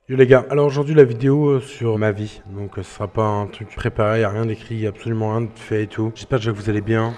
Yo les gars, alors aujourd'hui la vidéo sur ma vie, donc ce sera pas un truc préparé, y a rien d'écrit, absolument rien de fait et tout. J'espère déjà que vous allez bien.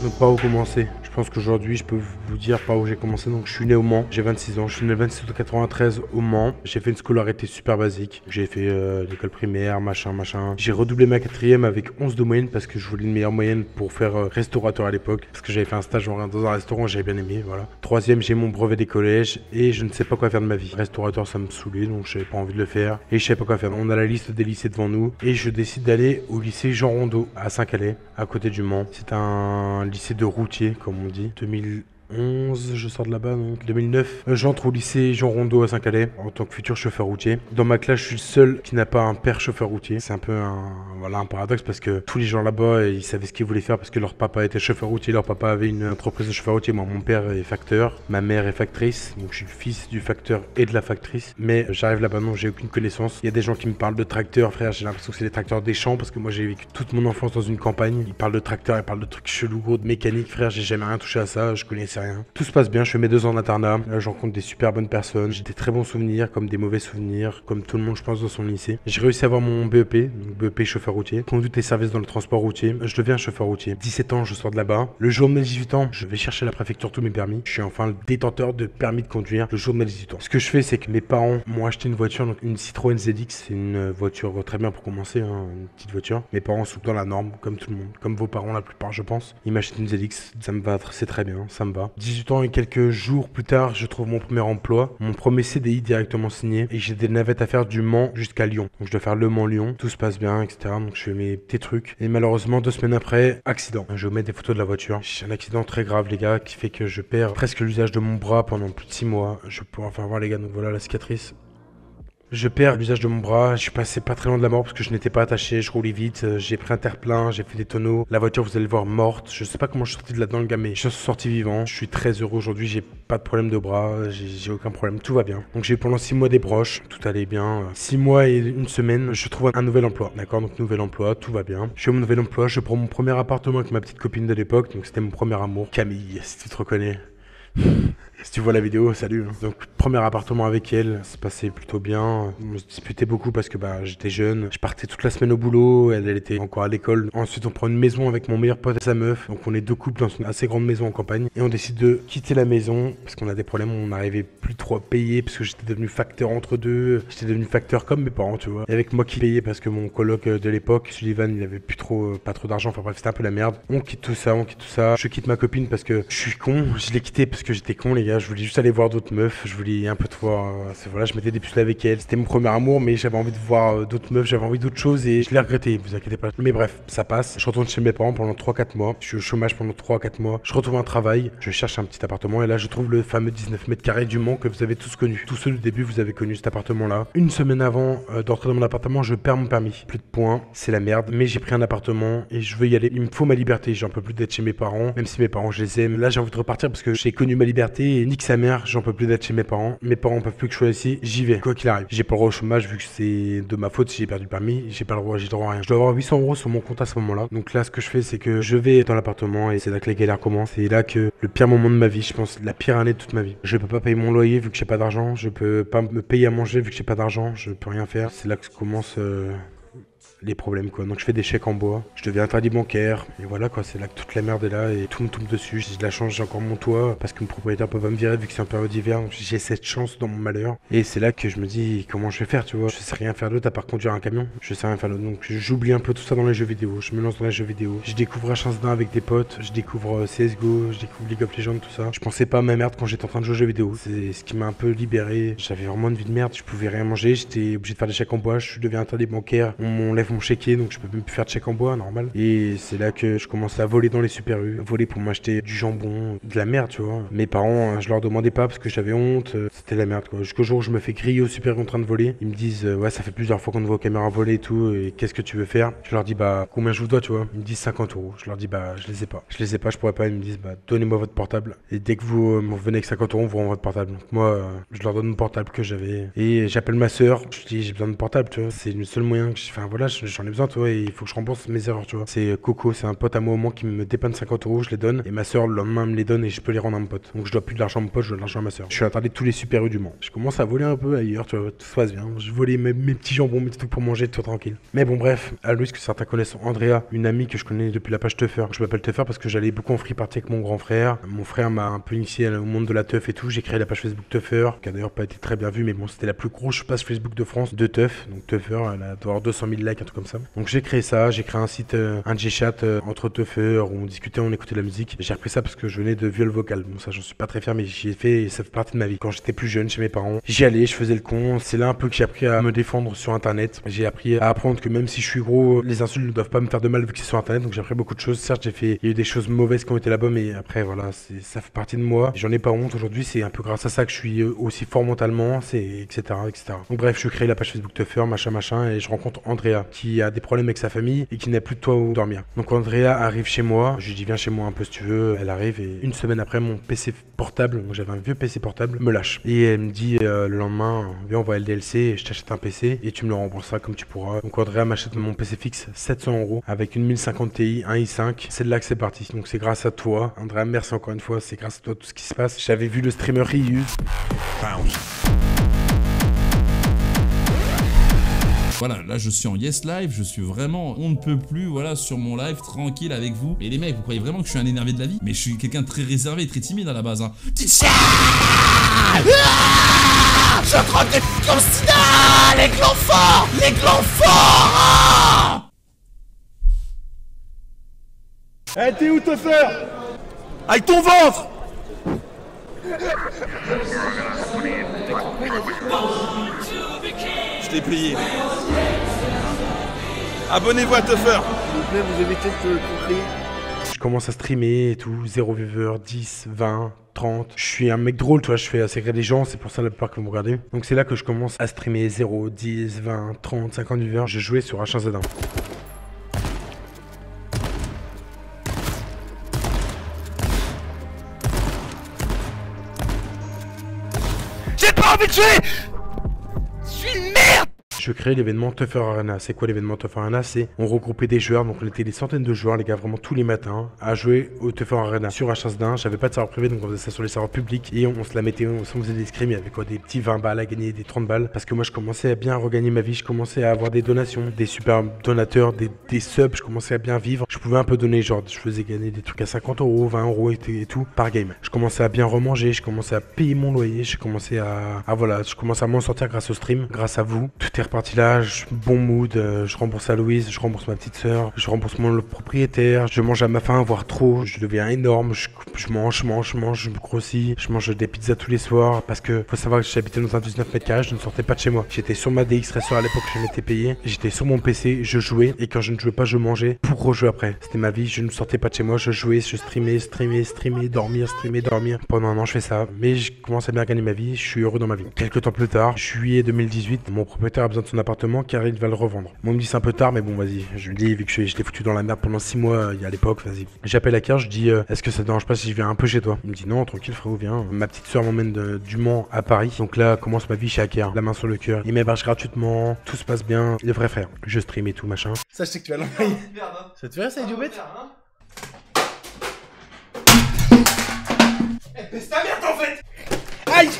Donc par où commencer? Je pense qu'aujourd'hui je peux vous dire par où j'ai commencé. Donc je suis né au Mans, j'ai 26 ans, je suis né le 26 août 93 au Mans. J'ai fait une scolarité super basique, j'ai fait l'école primaire, machin. J'ai redoublé ma quatrième avec 11 de moyenne parce que je voulais une meilleure moyenne pour faire restaurateur à l'époque. Parce que j'avais fait un stage dans un restaurant, j'avais bien aimé, voilà. Troisième, j'ai mon brevet des collèges et je ne sais pas quoi faire de ma vie. Restaurateur ça me saoulait donc j'avais pas envie de le faire et je savais pas quoi faire. On a la liste des lycées devant nous et je décide d'aller au lycée Jean Rondeau à Saint-Calais, à côté du Mans. C'est un lycée de routier comme on dit. 2011, je sors de là-bas, donc 2009. J'entre au lycée Jean Rondeau à Saint-Calais en tant que futur chauffeur routier. Dans ma classe, je suis le seul qui n'a pas un père chauffeur routier. C'est un peu un paradoxe parce que tous les gens là-bas, ils savaient ce qu'ils voulaient faire parce que leur papa était chauffeur routier, leur papa avait une entreprise de chauffeur routier. Moi, mon père est facteur, ma mère est factrice, donc je suis le fils du facteur et de la factrice. Mais j'arrive là-bas, non, j'ai aucune connaissance. Il y a des gens qui me parlent de tracteurs, frère, j'ai l'impression que c'est des tracteurs des champs parce que moi j'ai vécu toute mon enfance dans une campagne. Ils parlent de tracteurs, ils parlent de trucs chelous, gros, de mécanique, frère, j'ai jamais rien touché à ça, je connaissais rien. Tout se passe bien, je fais mes 2 ans d'internat, je rencontre des super bonnes personnes, j'ai des très bons souvenirs comme des mauvais souvenirs, comme tout le monde je pense dans son lycée. J'ai réussi à avoir mon BEP, donc BEP chauffeur routier, conduite et services dans le transport routier, je deviens chauffeur routier. 17 ans, je sors de là-bas. Le jour de mes 18 ans, je vais chercher à la préfecture tous mes permis. Je suis enfin le détenteur de permis de conduire le jour de mes 18 ans. Ce que je fais, c'est que mes parents m'ont acheté une voiture, donc une Citroën ZX, c'est une voiture très bien pour commencer, hein, une petite voiture. Mes parents sont dans la norme, comme tout le monde, comme vos parents la plupart je pense. Ils m'achètent une ZX, ça me va, c'est très bien, ça me va. 18 ans et quelques jours plus tard, je trouve mon premier emploi, mon premier CDI directement signé et j'ai des navettes à faire du Mans jusqu'à Lyon. Donc je dois faire Le Mans-Lyon, tout se passe bien, etc. Donc je fais mes petits trucs et malheureusement 2 semaines après, accident. Je vous mets des photos de la voiture. J'ai un accident très grave les gars qui fait que je perds presque l'usage de mon bras pendant plus de 6 mois. Je pourrais enfin voir les gars, donc voilà la cicatrice. Je perds l'usage de mon bras, je suis passé pas très loin de la mort parce que je n'étais pas attaché, je roulais vite, j'ai pris un terre-plein, j'ai fait des tonneaux. La voiture, vous allez le voir, morte. Je sais pas comment je suis sorti de là-dedans, le gars, mais je suis sorti vivant. Je suis très heureux aujourd'hui, j'ai pas de problème de bras, j'ai aucun problème, tout va bien. Donc j'ai eu pendant 6 mois des broches, tout allait bien. 6 mois et une semaine, je trouve un nouvel emploi. D'accord, donc nouvel emploi, tout va bien. Je suis au mon nouvel emploi, je prends mon premier appartement avec ma petite copine de l'époque, donc c'était mon premier amour. Camille, si tu te reconnais. Si tu vois la vidéo, salut. Donc, premier appartement avec elle, ça se passait plutôt bien. On se disputait beaucoup parce que j'étais jeune. Je partais toute la semaine au boulot, elle était encore à l'école. Ensuite, on prend une maison avec mon meilleur pote et sa meuf. Donc, on est 2 couples dans une assez grande maison en campagne. Et on décide de quitter la maison parce qu'on a des problèmes. On n'arrivait plus trop à payer parce que j'étais devenu facteur entre deux. J'étais devenu facteur comme mes parents, tu vois. Et avec moi qui payais parce que mon coloc de l'époque, Sullivan, il avait plus trop, pas trop d'argent. Enfin bref, c'était un peu la merde. On quitte tout ça, on quitte tout ça. Je quitte ma copine parce que je suis con. Je l'ai quitté parce que j'étais con, les gars. Je voulais juste aller voir d'autres meufs. Je voulais un peu de voir. Voilà, je mettais des puces avec elle. C'était mon premier amour, mais j'avais envie de voir d'autres meufs. J'avais envie d'autres choses et je l'ai regretté. Vous inquiétez pas. Mais bref, ça passe. Je retourne chez mes parents pendant 3-4 mois. Je suis au chômage pendant 3-4 mois. Je retrouve un travail. Je cherche un petit appartement et là, je trouve le fameux 19 mètres carrés du Mans que vous avez tous connu. Tous ceux du début, vous avez connu cet appartement-là. Une semaine avant d'entrer dans mon appartement, je perds mon permis. Plus de points. C'est la merde. Mais j'ai pris un appartement et je veux y aller. Il me faut ma liberté. J'en peux plus d'être chez mes parents. Même si mes parents, je les aime. Là, j'ai envie de repartir parce que j'ai connu ma liberté et nique sa mère. J'en peux plus d'être chez mes parents. Mes parents peuvent plus que je sois ici. J'y vais, quoi qu'il arrive. J'ai pas le droit au chômage vu que c'est de ma faute si j'ai perdu le permis. J'ai pas le droit, j'ai le droit à rien. Je dois avoir 800 euros sur mon compte à ce moment-là. Donc là, ce que je fais, c'est que je vais dans l'appartement et c'est là que les galères commencent. C'est là que le pire moment de ma vie, je pense, la pire année de toute ma vie. Je peux pas payer mon loyer vu que j'ai pas d'argent. Je peux pas me payer à manger vu que j'ai pas d'argent. Je peux rien faire. C'est là que commence les problèmes quoi. Donc je fais des chèques en bois, je deviens interdit bancaire et voilà quoi, c'est là que toute la merde est là et tout me tombe dessus. J'ai de la chance, j'ai encore mon toit parce que mon propriétaire peut pas me virer vu que c'est en période d'hiver, donc j'ai cette chance dans mon malheur et c'est là que je me dis comment je vais faire, tu vois. Je sais rien faire d'autre à part conduire un camion, je sais rien faire d'autre, donc j'oublie un peu tout ça dans les jeux vidéo, je me lance dans les jeux vidéo, je découvre H1Z1 avec des potes, je découvre CSGO, je découvre League of Legends, tout ça. Je pensais pas à ma merde quand j'étais en train de jouer aux jeux vidéo, c'est ce qui m'a un peu libéré. J'avais vraiment une vie de merde, je pouvais rien manger, j'étais obligé de faire des chèques en bois, je deviens interdit bancaire, on m'enlève mon chéquier donc je peux même plus faire de chèque en bois normal. Et c'est là que je commence à voler dans les super U, voler pour m'acheter du jambon, de la merde, tu vois. Mes parents, je leur demandais pas parce que j'avais honte, c'était la merde quoi. Jusqu'au jour où je me fais griller au super U en train de voler, ils me disent ouais, ça fait plusieurs fois qu'on te voit aux caméras voler et tout, et qu'est-ce que tu veux faire? Je leur dis bah combien je vous dois, tu vois. Ils me disent 50 euros. Je leur dis bah je les ai pas. Je les ai pas, je pourrais pas. Ils me disent bah donnez-moi votre portable. Et dès que vous me revenez avec 50 euros, on vous rend votre portable. Donc moi, je leur donne mon portable que j'avais. Et j'appelle ma soeur, je dis j'ai besoin de portable, tu vois. C'est le seul moyen que enfin voilà, wesh, j'en ai besoin, toi, et il faut que je rembourse mes erreurs, tu vois. C'est Coco, c'est un pote à moi au moment qui me dépanne 50 euros, je les donne, et ma soeur, le lendemain, me les donne et je peux les rendre à mon pote. Donc je dois plus de l'argent à mon pote, je dois de l'argent à ma soeur. Je suis interdit de tous les super U du Mans. Je commence à voler un peu ailleurs, tu vois, tout se passe bien. Je volais mes petits jambons, mes petits trucs pour manger, tout tranquille. Mais bon, bref, à Louis, que certains connaissent, Andrea, une amie que je connais depuis la page Teuffer. Je m'appelle Teuffer parce que j'allais beaucoup en free party avec mon grand frère. Mon frère m'a un peu initié au monde de la teuf et tout. J'ai créé la page Facebook Teuffer, qui a d'ailleurs pas été très bien vue, mais bon, c'était la plus grosse page Facebook de France de teuf. Donc Teuffer, elle a doit avoir 200 000 likes, un truc comme ça. Donc j'ai créé ça, j'ai créé un site, un G-chat entre teufeurs où on discutait, on écoutait de la musique. J'ai repris ça parce que je venais de viol vocal. Bon, ça, j'en suis pas très fier, mais j'y ai fait et ça fait partie de ma vie. Quand j'étais plus jeune chez mes parents, j'y allais, je faisais le con. C'est là un peu que j'ai appris à me défendre sur internet. J'ai appris à apprendre que même si je suis gros, les insultes ne doivent pas me faire de mal vu que c'est sur internet. Donc j'ai appris beaucoup de choses. Certes, il y a eu des choses mauvaises qui ont été là-bas, mais après, voilà, ça fait partie de moi. J'en ai pas honte aujourd'hui. C'est un peu grâce à ça que je suis aussi fort mentalement, etc., etc. Donc bref, je crée la page Facebook Teuffer, machin, et je rencontre Andrea qui a des problèmes avec sa famille et qui n'a plus de toit où dormir. Donc Andrea arrive chez moi. Je lui dis viens chez moi un peu si tu veux. Elle arrive et une semaine après, mon PC portable, donc j'avais un vieux PC portable, me lâche. Et elle me dit le lendemain, viens on va à LDLC et je t'achète un PC et tu me le rembourseras comme tu pourras. Donc Andrea m'achète mon PC fixe 700 € avec une 1050 Ti, un i5. C'est de là que c'est parti. Donc c'est grâce à toi, Andrea. Merci encore une fois. C'est grâce à toi tout ce qui se passe. J'avais vu le streamer Ryu. Voilà, là je suis en Yes Live, je suis vraiment, on ne peut plus, voilà, sur mon live, tranquille avec vous. Mais les mecs, vous croyez vraiment que je suis un énervé de la vie? Mais je suis quelqu'un de très réservé et très timide à la base, hein. Petite chienne, je croque des comme sida, les glands forts, les glands forts. Eh, t'es où, Teuffer? Avec ton ventre. Je t'ai payé. Abonnez-vous à Teuffer. S'il vous plaît, vous évitez de courir. Je commence à streamer et tout, 0 viewer, 10, 20, 30. Je suis un mec drôle, tu vois, je fais assez rire les gens, c'est pour ça la plupart que vous me regardez. Donc c'est là que je commence à streamer 0, 10, 20, 30, 50 viewers. Je jouais sur H1Z1. J'ai pas envie de jouer. Je suis une merde. Je crée l'événement Teuffer Arena. C'est quoi l'événement Teuffer Arena? C'est on regroupait des joueurs, donc on était des centaines de joueurs, les gars, vraiment tous les matins, à jouer au Teuffer Arena. Sur H1Z1, j'avais pas de serveur privé, donc on faisait ça sur les serveurs publics et on se la mettait, on faisait des scrims avec quoi, des petits 20 balles à gagner, des 30 balles. Parce que moi je commençais à bien regagner ma vie, je commençais à avoir des donations, des super donateurs, des subs, je commençais à bien vivre. Je pouvais un peu donner, genre je faisais gagner des trucs à 50 €, 20 € et tout par game. Je commençais à bien remanger, je commençais à payer mon loyer, je commençais voilà, je commençais à m'en sortir grâce au stream, grâce à vous. Tout est reparti là, bon mood, je rembourse à Louise, je rembourse ma petite soeur, je rembourse mon propriétaire, je mange à ma faim, voire trop, je deviens énorme, je mange, je me grossis, je mange des pizzas tous les soirs parce que faut savoir que j'habitais dans un 19 mètres carrés, je ne sortais pas de chez moi. J'étais sur ma DX Racer à l'époque, je m'étais payé, j'étais sur mon PC, je jouais et quand je ne jouais pas, je mangeais pour rejouer après. C'était ma vie, je ne sortais pas de chez moi, je jouais, je streamais, dormir. Pendant un an, je fais ça, mais je commence à bien gagner ma vie, je suis heureux dans ma vie. Quelques temps plus tard, juillet 2018, mon propriétaire a besoin de son appartement car il va le revendre. Moi, on me dit c'est un peu tard, mais bon, vas-y. Je lui dis, vu que j'étais foutu dans la merde pendant 6 mois, il y a à l'époque, vas-y. J'appelle la carte, je dis, est-ce que ça te dérange pas si je viens un peu chez toi? Il me dit, non, tranquille, frérot, viens. Ma petite soeur m'emmène du Mans à Paris. Donc là, commence ma vie chez Hacker, la main sur le cœur. Il m'héberge gratuitement, tout se passe bien. Le vrai frère. Je stream et tout, machin. Ça, je sais que tu vas l'envoyer. Ça te fait rire, ça, idiot bête? Eh, baisse ta merde en fait. Aïe!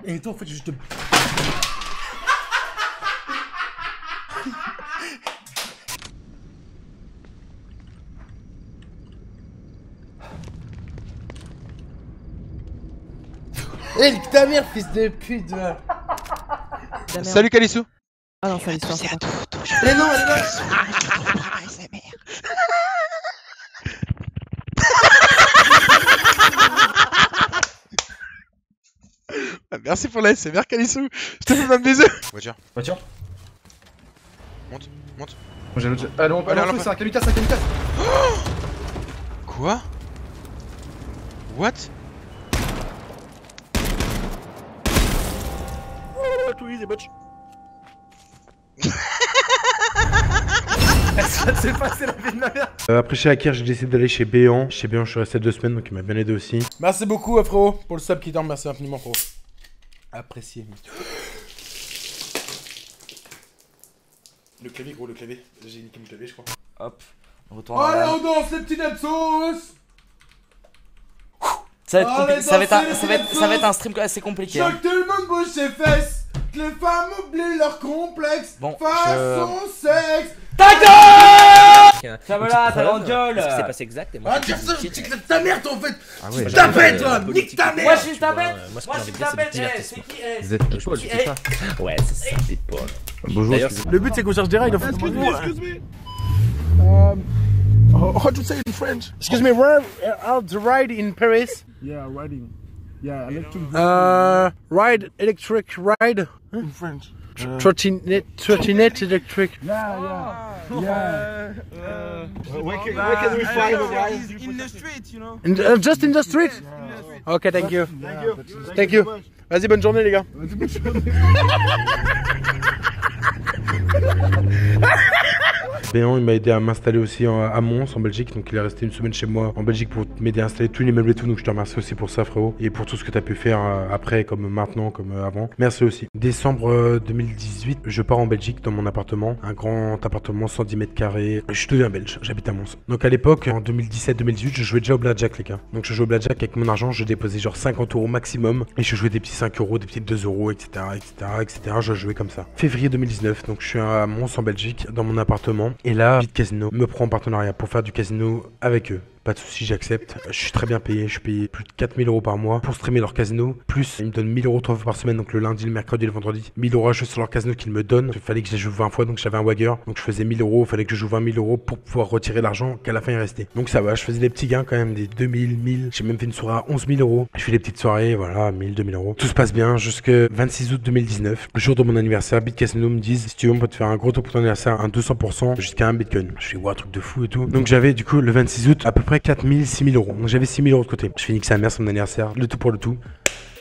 Et toi, en fait, je te... Eh, nique ta mère, fils de pute! Salut Calissou. Ah non, ça l'histoire, c'est pas. Mais non, elle est là! Merci pour la SMR Calissou. Je te fais ma bisou. Voiture. Voiture. Monte. Moi j'ai l'autre. Allez, on peut aller c'est un kamikaze, Quoi? What? Louise et Botch. Ça s'est passé la vie de ma mère. Après chez Hacker, j'ai décidé d'aller chez Béant. Chez Béant, je suis resté 2 semaines, donc il m'a bien aidé aussi. Merci beaucoup, frérot, pour le sub qui dort. Merci infiniment, frérot. Apprécié. Le clavier, gros, le clavier. J'ai niqué mon clavier, je crois. Hop, on retourne. Allez, on danse les petits Nepsos. Ça va être un stream assez compliqué. Je veux que tout le monde bouge ses fesses. Que les femmes oublient leur complexe. Bon, façon sexe. Ta gueule! Ça va là, ta grande gueule! C'est passé exact et moi. Ah, dire ça, je dis que ta merde en fait! Ah ouais, Ta bête, toi! Nique ta merde! Moi je suis ta bête! Moi ce Moi que je j'ai suis envie de ta dire c'est du bête! C'est divertissement. qui Vous êtes Paul, je sais pas. Ouais, c'est ça, c'est Paul. Bonjour. Le but c'est qu'on cherche des rides en fait. Excuse me. How to say it in French? Excuse me, where are the ride in Paris? Yeah, riding. Yeah, electric. Ride, electric ride? In French. Trottinette electric. Yeah. Where can we find a ride? In the street, you know. Just in the street? Ok, thank you. Thank you. Vas-y, bonne journée les gars. Béant, il m'a aidé à m'installer aussi à Mons en Belgique, donc il est resté une semaine chez moi en Belgique pour m'aider à installer tous les meubles et tout, donc je te remercie aussi pour ça frérot, et pour tout ce que tu as pu faire après, comme maintenant, comme avant. Merci aussi. Décembre 2018, je pars en Belgique dans mon appartement, un grand appartement 110 mètres carrés. Je suis devenu un Belge, j'habite à Mons. Donc à l'époque, en 2017-2018, je jouais déjà au blackjack les gars. Donc je jouais au blackjack avec mon argent, je déposais genre 50 € maximum, et je jouais des petits 5 €, des petits 2 €, etc. Je jouais comme ça. Février 2019, donc je suis à Mons en Belgique, dans mon appartement. Et là, BitCasino me prend en partenariat pour faire du casino avec eux. Pas de soucis, j'accepte. Je suis très bien payé. Je suis payé plus de 4000 € par mois pour streamer leur casino. Plus, ils me donnent 1000 € 3 fois par semaine. Donc le lundi, le mercredi et le vendredi. 1000 € à jouer sur leur casino qu'ils me donnent. Il fallait que je joue 20 fois. Donc j'avais un wagger. Donc je faisais 1000 €. Il fallait que je joue 20 000 € pour pouvoir retirer l'argent qu'à la fin il restait. Donc ça va. Je faisais des petits gains quand même. Des 2000, 1000. J'ai même fait une soirée à 11 000 €. Je fais des petites soirées. Voilà, 1000, 2000 €. Tout se passe bien jusque 26 août 2019. Le jour de mon anniversaire, BitCasino me disent si tu veux, on peut te faire un gros taux pour ton anniversaire. Un 200% jusqu'à un bitcoin. Je fais ouais, un truc de fou et tout. Donc j'avais du coup le 26 août à peu près 4000, 6000 €. Donc j'avais 6000 € de côté. Je finis que sa mère, c'est mon anniversaire. Le tout pour le tout.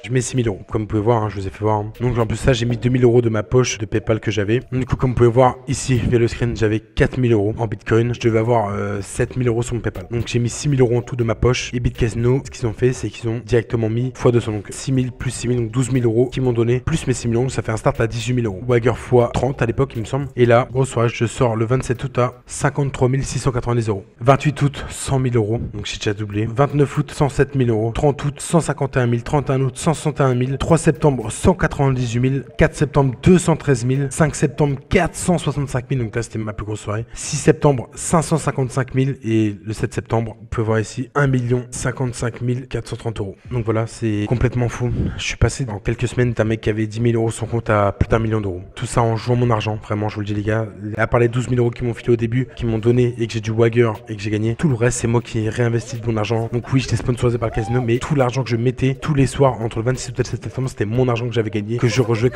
Je mets 6000 €, comme vous pouvez voir, hein, je vous ai fait voir. Hein. Donc en plus ça, j'ai mis 2000 € de ma poche de PayPal que j'avais. Du coup, comme vous pouvez voir ici, via le screen, j'avais 4000 € en Bitcoin. Je devais avoir 7000 € sur mon PayPal. Donc j'ai mis 6000 € en tout de ma poche. Et BitCasino, ce qu'ils ont fait, c'est qu'ils ont directement mis x200. Donc 6000 plus 6000, donc 12 000 € qu'ils m'ont donné. Plus mes 6000 €, ça fait un start à 18 000 €. Wagger x 30 à l'époque, il me semble. Et là, grosse soirée, je sors le 27 août à 53 690 €. 28 août, 100 000 €. Donc j'ai déjà doublé. 29 août, 107 000 €. 30 août, 151 000. 31 août, 161 000. 3 septembre, 198 000. 4 septembre, 213 000. 5 septembre, 465 000. Donc là, c'était ma plus grosse soirée. 6 septembre, 555 000. Et le 7 septembre, vous pouvez voir ici, 1 55 430 €. Donc voilà, c'est complètement fou. Je suis passé dans quelques semaines d'un mec qui avait 10 000 € sur compte à plus d'1 million d'euros. Tout ça en jouant mon argent. Vraiment, je vous le dis, les gars. À part les 12 000 € qu'ils m'ont filé au début, qu'ils m'ont donné et que j'ai du wagger et que j'ai gagné, tout le reste, c'est moi qui ai réinvesti de mon argent. Donc oui, j'étais sponsorisé par le casino, mais tout l'argent que je mettais tous les soirs entre le 26 et le 7 septembre, c'était mon argent que j'avais gagné, que je rejouais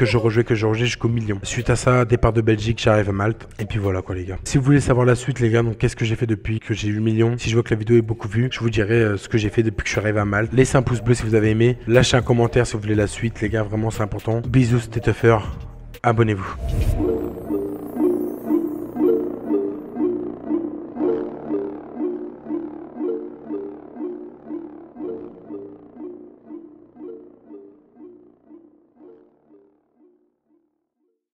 jusqu'au million. Suite à ça, départ de Belgique, j'arrive à Malte. Et puis voilà quoi les gars. Si vous voulez savoir la suite les gars, donc qu'est-ce que j'ai fait depuis que j'ai eu le million, si je vois que la vidéo est beaucoup vue, je vous dirai ce que j'ai fait depuis que je suis arrivé à Malte. Laissez un pouce bleu si vous avez aimé, lâchez un commentaire si vous voulez la suite les gars, vraiment c'est important. Bisous, c'était Tuffer, abonnez-vous.